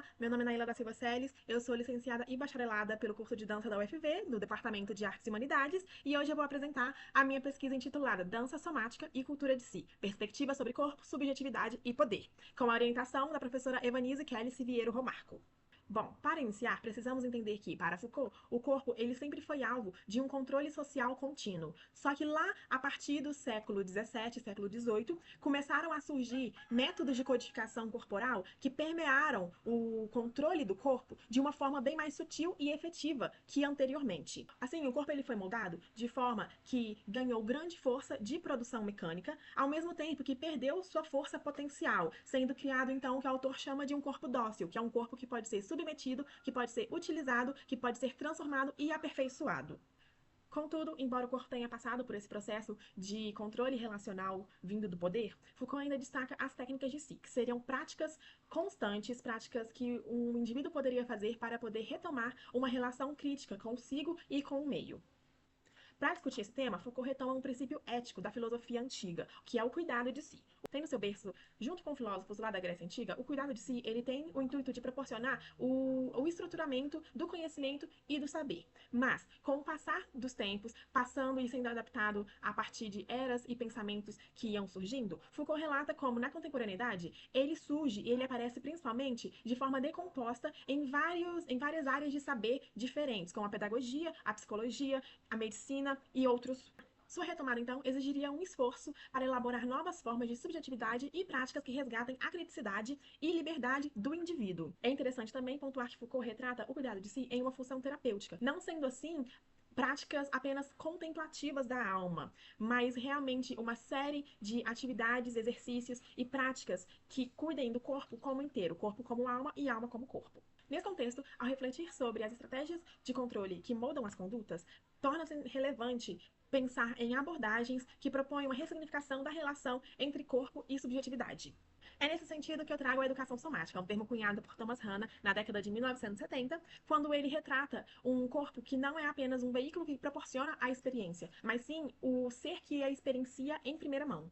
Olá, meu nome é Naila da Silva Celes, eu sou licenciada e bacharelada pelo curso de dança da UFV, no Departamento de Artes e Humanidades, e hoje eu vou apresentar a minha pesquisa intitulada Dança Somática e Cultura de Si, Perspectiva sobre Corpo, Subjetividade e Poder, com a orientação da professora Evanise Kelly Siviero Romarco. Bom, para iniciar, precisamos entender que, para Foucault, o corpo ele sempre foi alvo de um controle social contínuo. Só que lá, a partir do século XVII, século XVIII, começaram a surgir métodos de codificação corporal que permearam o controle do corpo de uma forma bem mais sutil e efetiva que anteriormente. Assim, o corpo ele foi moldado de forma que ganhou grande força de produção mecânica, ao mesmo tempo que perdeu sua força potencial, sendo criado então o que o autor chama de um corpo dócil, que é um corpo que pode ser submetido, que pode ser utilizado, que pode ser transformado e aperfeiçoado. Contudo, embora o corpo tenha passado por esse processo de controle relacional vindo do poder, Foucault ainda destaca as técnicas de si, que seriam práticas constantes, práticas que um indivíduo poderia fazer para poder retomar uma relação crítica consigo e com o meio. Para discutir esse tema, Foucault retoma um princípio ético da filosofia antiga, que é o cuidado de si. Tem no seu berço, junto com filósofos lá da Grécia Antiga, o cuidado de si ele tem o intuito de proporcionar o estruturamento do conhecimento e do saber. Mas, com o passar dos tempos, passando e sendo adaptado a partir de eras e pensamentos que iam surgindo, Foucault relata como, na contemporaneidade, ele surge e ele aparece principalmente de forma decomposta em várias áreas de saber diferentes, como a pedagogia, a psicologia, a medicina e outros. Sua retomada, então, exigiria um esforço para elaborar novas formas de subjetividade e práticas que resgatem a criticidade e liberdade do indivíduo. É interessante também pontuar que Foucault retrata o cuidado de si em uma função terapêutica, não sendo assim práticas apenas contemplativas da alma, mas realmente uma série de atividades, exercícios e práticas que cuidem do corpo como inteiro, corpo como alma e alma como corpo. Nesse contexto, ao refletir sobre as estratégias de controle que moldam as condutas, torna-se relevante pensar em abordagens que propõem uma ressignificação da relação entre corpo e subjetividade. É nesse sentido que eu trago a educação somática, um termo cunhado por Thomas Hanna na década de 1970, quando ele retrata um corpo que não é apenas um veículo que proporciona a experiência, mas sim o ser que a experiencia em primeira mão.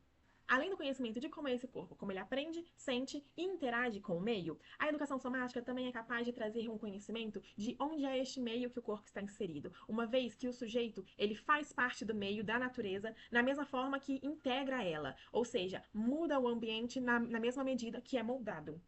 Além do conhecimento de como é esse corpo, como ele aprende, sente e interage com o meio, a educação somática também é capaz de trazer um conhecimento de onde é este meio que o corpo está inserido, uma vez que o sujeito ele faz parte do meio, da natureza, na mesma forma que integra ela, ou seja, muda o ambiente na mesma medida que é moldado.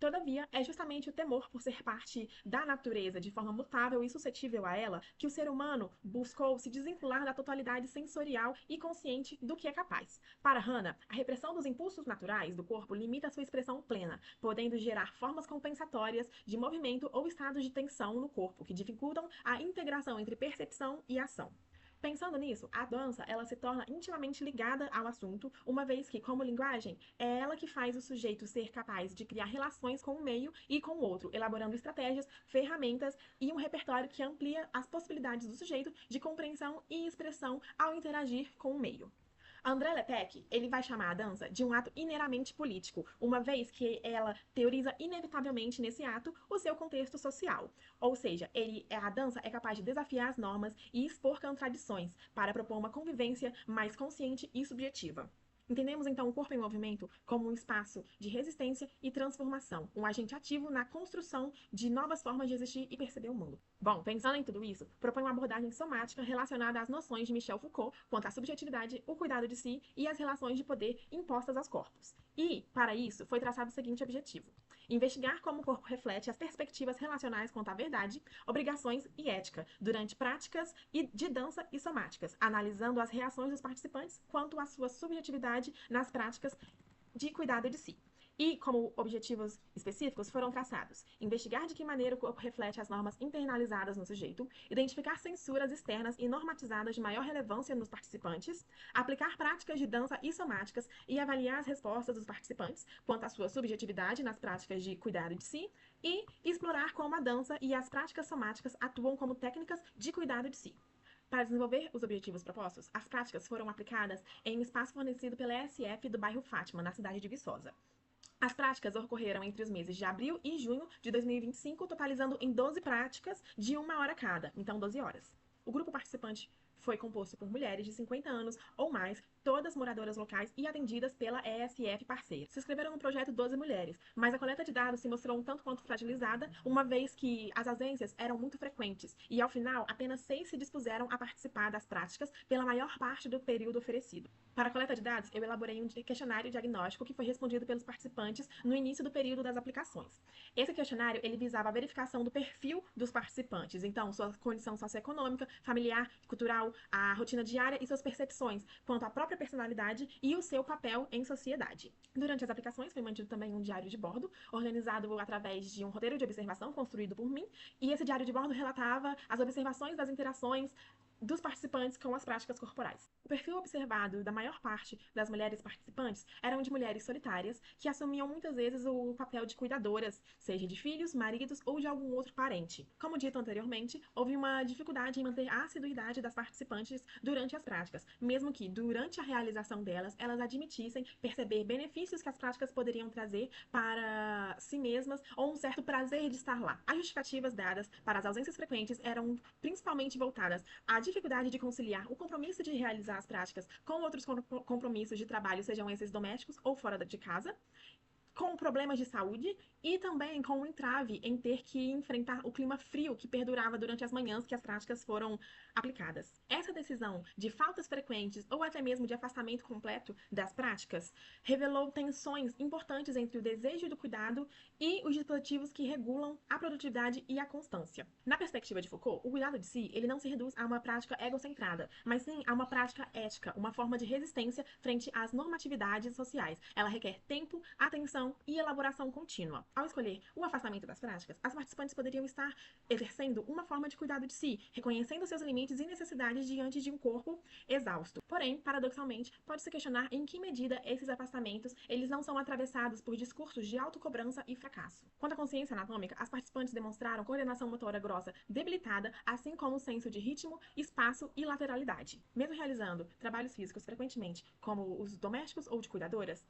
Todavia, é justamente o temor por ser parte da natureza de forma mutável e suscetível a ela que o ser humano buscou se desvincular da totalidade sensorial e consciente do que é capaz. Para Hannah, a repressão dos impulsos naturais do corpo limita sua expressão plena, podendo gerar formas compensatórias de movimento ou estados de tensão no corpo que dificultam a integração entre percepção e ação. Pensando nisso, a dança ela se torna intimamente ligada ao assunto, uma vez que, como linguagem, é ela que faz o sujeito ser capaz de criar relações com o meio e com o outro, elaborando estratégias, ferramentas e um repertório que amplia as possibilidades do sujeito de compreensão e expressão ao interagir com o meio. André Lepec, ele vai chamar a dança de um ato ineramente político, uma vez que ela teoriza inevitavelmente nesse ato o seu contexto social. Ou seja, a dança é capaz de desafiar as normas e expor contradições para propor uma convivência mais consciente e subjetiva. Entendemos então o corpo em movimento como um espaço de resistência e transformação, um agente ativo na construção de novas formas de existir e perceber o mundo. Bom, pensando em tudo isso, propõe uma abordagem somática relacionada às noções de Michel Foucault quanto à subjetividade, o cuidado de si e as relações de poder impostas aos corpos. E, para isso, foi traçado o seguinte objetivo: investigar como o corpo reflete as perspectivas relacionais quanto à verdade, obrigações e ética, durante práticas de dança e somáticas, analisando as reações dos participantes quanto à sua subjetividade nas práticas de cuidado de si. E, como objetivos específicos, foram traçados: investigar de que maneira o corpo reflete as normas internalizadas no sujeito, identificar censuras externas e normatizadas de maior relevância nos participantes, aplicar práticas de dança e somáticas e avaliar as respostas dos participantes quanto à sua subjetividade nas práticas de cuidado de si, e explorar como a dança e as práticas somáticas atuam como técnicas de cuidado de si. Para desenvolver os objetivos propostos, as práticas foram aplicadas em um espaço fornecido pela ESF do bairro Fátima, na cidade de Viçosa. As práticas ocorreram entre os meses de abril e junho de 2025, totalizando em 12 práticas de 1 hora cada, então 12 horas. O grupo participante foi composto por mulheres de 50 anos ou mais, todas moradoras locais e atendidas pela ESF parceira. Se inscreveram no projeto 12 mulheres, mas a coleta de dados se mostrou um tanto quanto fragilizada, uma vez que as ausências eram muito frequentes e, ao final, apenas 6 se dispuseram a participar das práticas pela maior parte do período oferecido. Para a coleta de dados, eu elaborei um questionário diagnóstico que foi respondido pelos participantes no início do período das aplicações. Esse questionário ele visava a verificação do perfil dos participantes, então sua condição socioeconômica, familiar, cultural, a rotina diária e suas percepções quanto à própria personalidade e o seu papel em sociedade. Durante as aplicações foi mantido também um diário de bordo, organizado através de um roteiro de observação construído por mim, e esse diário de bordo relatava as observações das interações dos participantes com as práticas corporais. O perfil observado da maior parte das mulheres participantes eram de mulheres solitárias que assumiam muitas vezes o papel de cuidadoras, seja de filhos, maridos ou de algum outro parente. Como dito anteriormente, houve uma dificuldade em manter a assiduidade das participantes durante as práticas, mesmo que durante a realização delas elas admitissem perceber benefícios que as práticas poderiam trazer para si mesmas ou um certo prazer de estar lá. As justificativas dadas para as ausências frequentes eram principalmente voltadas à dificuldade de conciliar o compromisso de realizar as práticas com outros compromissos de trabalho, sejam esses domésticos ou fora de casa, com problemas de saúde e também com o entrave em ter que enfrentar o clima frio que perdurava durante as manhãs que as práticas foram aplicadas. Essa decisão de faltas frequentes ou até mesmo de afastamento completo das práticas revelou tensões importantes entre o desejo do cuidado e os dispositivos que regulam a produtividade e a constância. Na perspectiva de Foucault, o cuidado de si ele não se reduz a uma prática egocentrada, mas sim a uma prática ética, uma forma de resistência frente às normatividades sociais. Ela requer tempo, atenção e elaboração contínua. Ao escolher o afastamento das práticas, as participantes poderiam estar exercendo uma forma de cuidado de si, reconhecendo seus limites e necessidades diante de um corpo exausto. Porém, paradoxalmente, pode-se questionar em que medida esses afastamentos eles não são atravessados por discursos de autocobrança e fracasso. Quanto à consciência anatômica, as participantes demonstraram coordenação motora grossa debilitada, assim como o senso de ritmo, espaço e lateralidade. Mesmo realizando trabalhos físicos frequentemente, como os domésticos ou de cuidadoras,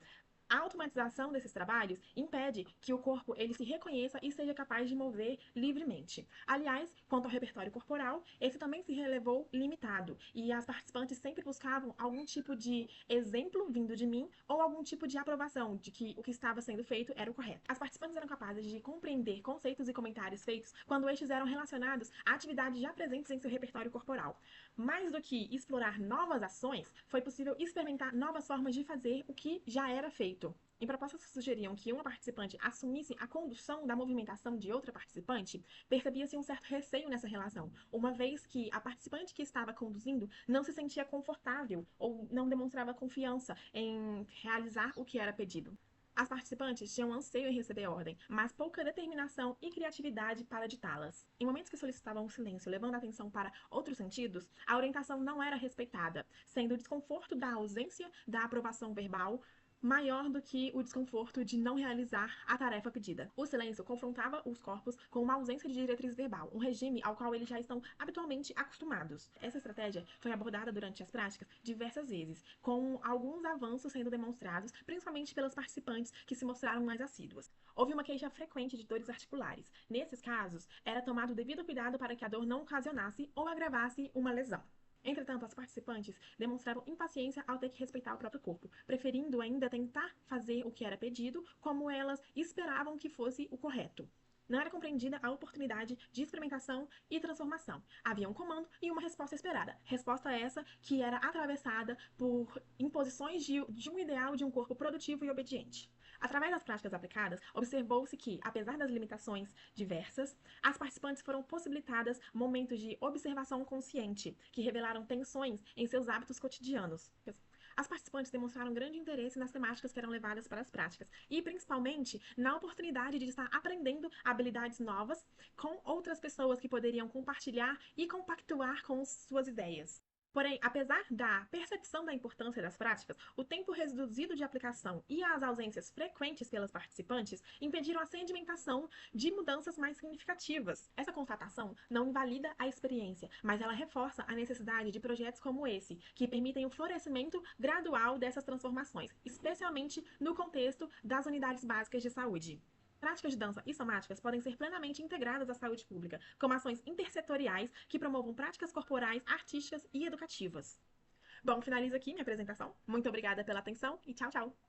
a automatização desses trabalhos impede que o corpo ele se reconheça e seja capaz de mover livremente. Aliás, quanto ao repertório corporal, esse também se relevou limitado e as participantes sempre buscavam algum tipo de exemplo vindo de mim ou algum tipo de aprovação de que o que estava sendo feito era o correto. As participantes eram capazes de compreender conceitos e comentários feitos quando estes eram relacionados a atividades já presentes em seu repertório corporal. Mais do que explorar novas ações, foi possível experimentar novas formas de fazer o que já era feito. Em propostas que sugeriam que uma participante assumisse a condução da movimentação de outra participante, percebia-se um certo receio nessa relação, uma vez que a participante que estava conduzindo não se sentia confortável ou não demonstrava confiança em realizar o que era pedido. As participantes tinham anseio em receber ordem, mas pouca determinação e criatividade para ditá-las. Em momentos que solicitavam o silêncio, levando a atenção para outros sentidos, a orientação não era respeitada, sendo o desconforto da ausência da aprovação verbal maior do que o desconforto de não realizar a tarefa pedida. O silêncio confrontava os corpos com uma ausência de diretriz verbal, um regime ao qual eles já estão habitualmente acostumados. Essa estratégia foi abordada durante as práticas diversas vezes, com alguns avanços sendo demonstrados, principalmente pelas participantes que se mostraram mais assíduas. Houve uma queixa frequente de dores articulares. Nesses casos, era tomado o devido cuidado para que a dor não ocasionasse ou agravasse uma lesão. Entretanto, as participantes demonstravam impaciência ao ter que respeitar o próprio corpo, preferindo ainda tentar fazer o que era pedido, como elas esperavam que fosse o correto. Não era compreendida a oportunidade de experimentação e transformação. Havia um comando e uma resposta esperada. Resposta essa que era atravessada por imposições de um ideal de um corpo produtivo e obediente. Através das práticas aplicadas, observou-se que, apesar das limitações diversas, as participantes foram possibilitadas momentos de observação consciente, que revelaram tensões em seus hábitos cotidianos. As participantes demonstraram grande interesse nas temáticas que eram levadas para as práticas e, principalmente, na oportunidade de estar aprendendo habilidades novas com outras pessoas que poderiam compartilhar e compactuar com suas ideias. Porém, apesar da percepção da importância das práticas, o tempo reduzido de aplicação e as ausências frequentes pelas participantes impediram a sedimentação de mudanças mais significativas. Essa constatação não invalida a experiência, mas ela reforça a necessidade de projetos como esse, que permitem o florescimento gradual dessas transformações, especialmente no contexto das unidades básicas de saúde. Práticas de dança e somáticas podem ser plenamente integradas à saúde pública, como ações intersetoriais que promovam práticas corporais, artísticas e educativas. Bom, finalizo aqui minha apresentação. Muito obrigada pela atenção e tchau, tchau!